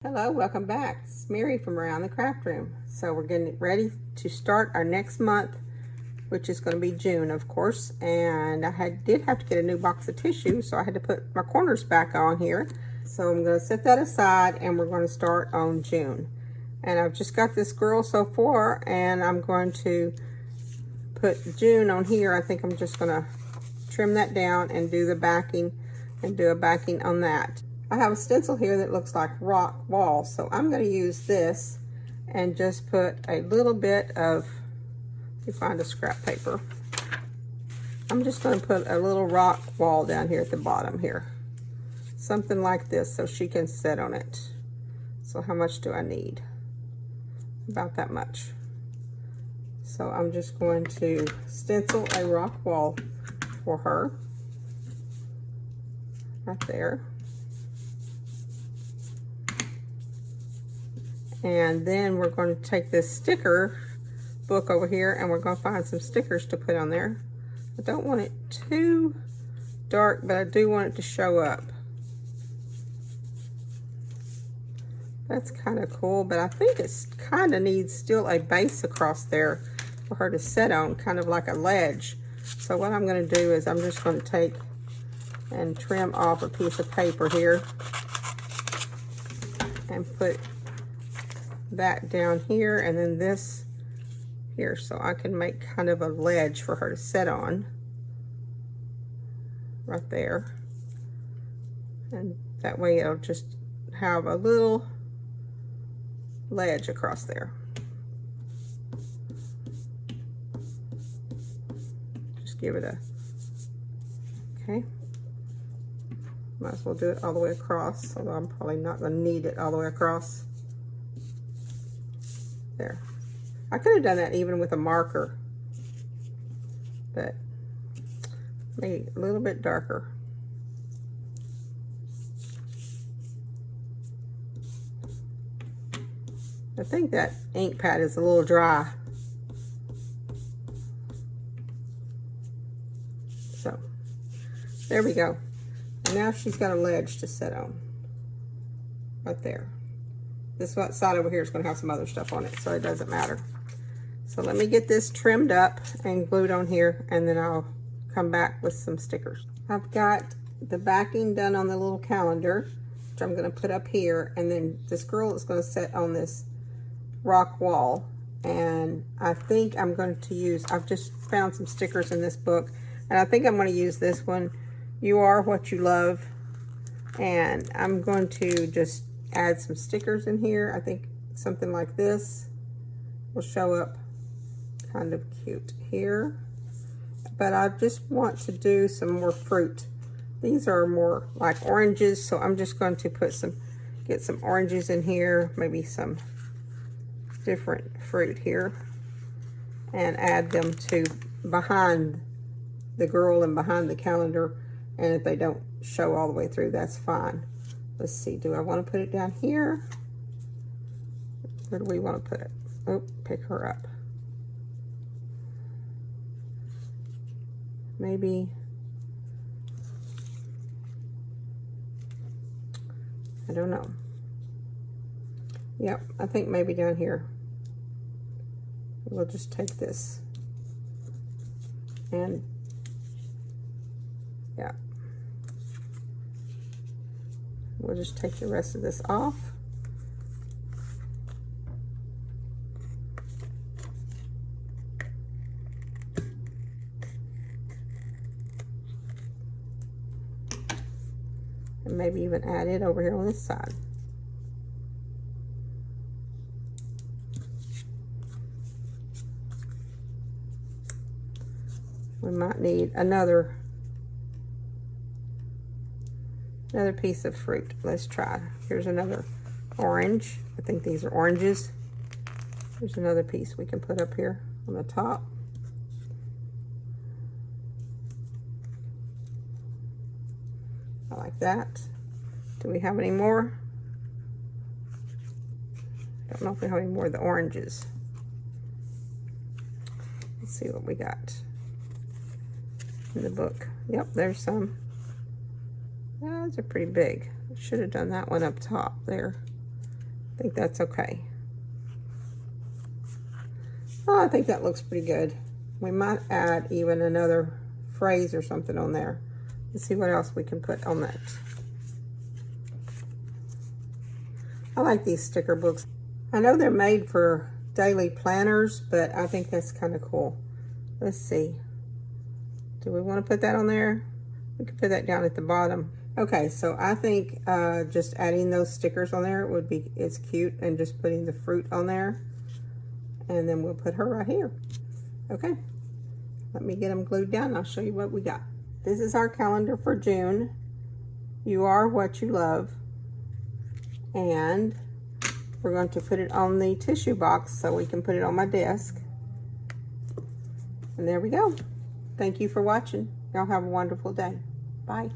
Hello, welcome back. It's Mary from Around the Craft Room. So we're getting ready to start our next month, which is going to be June, of course. And I did have to get a new box of tissue, so I had to put my corners back on here. So I'm going to set that aside, and we're going to start on June. And I've just got this girl so far, and I'm going to put June on here. I think I'm just going to trim that down and do the backing and do a backing on that. I have a stencil here that looks like rock wall, so I'm going to use this and just put a little bit of, let me find a scrap paper. I'm just going to put a little rock wall down here at the bottom here. Something like this so she can sit on it. So how much do I need? About that much. So I'm just going to stencil a rock wall for her. Right there. And then we're going to take this sticker book over here and we're going to find some stickers to put on there. I don't want it too dark, but I do want it to show up. That's kind of cool, but I think it's kind of needs still a base across there for her to sit on, kind of like a ledge. So what I'm going to do is I'm just going to take and trim off a piece of paper here and put that down here and then this here, so I can make kind of a ledge for her to sit on right there, and that way it'll just have a little ledge across there. Just give it a, okay, might as well do it all the way across, although I'm probably not going to need it all the way across. There. I could have done that even with a marker, but maybe a little bit darker. I think that ink pad is a little dry. So, there we go. And now she's got a ledge to sit on. Right there. This side over here is going to have some other stuff on it, so it doesn't matter. So let me get this trimmed up and glued on here, and then I'll come back with some stickers. I've got the backing done on the little calendar, which I'm going to put up here, and then this girl is going to sit on this rock wall. And I think I'm going to use, I've just found some stickers in this book, and I think I'm going to use this one, You Are What You Love. And I'm going to just add some stickers in here. I think something like this will show up kind of cute here. But I just want to do some more fruit. These are more like oranges, so I'm just going to put get some oranges in here, maybe some different fruit here, and add them to behind the girl and behind the calendar. And if they don't show all the way through, that's fine. Let's see, do I want to put it down here? Where do we want to put it? Oh, pick her up. Maybe, I don't know. Yep, I think maybe down here. We'll just take this and, yeah. We'll just take the rest of this off. And maybe even add it over here on this side. We might need another piece of fruit. Let's try. Here's another orange. I think these are oranges. There's another piece we can put up here on the top. I like that. Do we have any more? I don't know if we have any more of the oranges. Let's see what we got in the book. Yep, there's some. Those are pretty big. Should have done that one up top there. I think that's okay. Oh, I think that looks pretty good. We might add even another phrase or something on there. Let's see what else we can put on that. I like these sticker books. I know they're made for daily planners, but I think that's kind of cool. Let's see. Do we want to put that on there? We can put that down at the bottom. Okay, so I think just adding those stickers on there would be, it's cute, and just putting the fruit on there. And then we'll put her right here. Okay, let me get them glued down and I'll show you what we got. This is our calendar for June. You are what you love. And we're going to put it on the tissue box so we can put it on my desk. And there we go. Thank you for watching. Y'all have a wonderful day. Bye.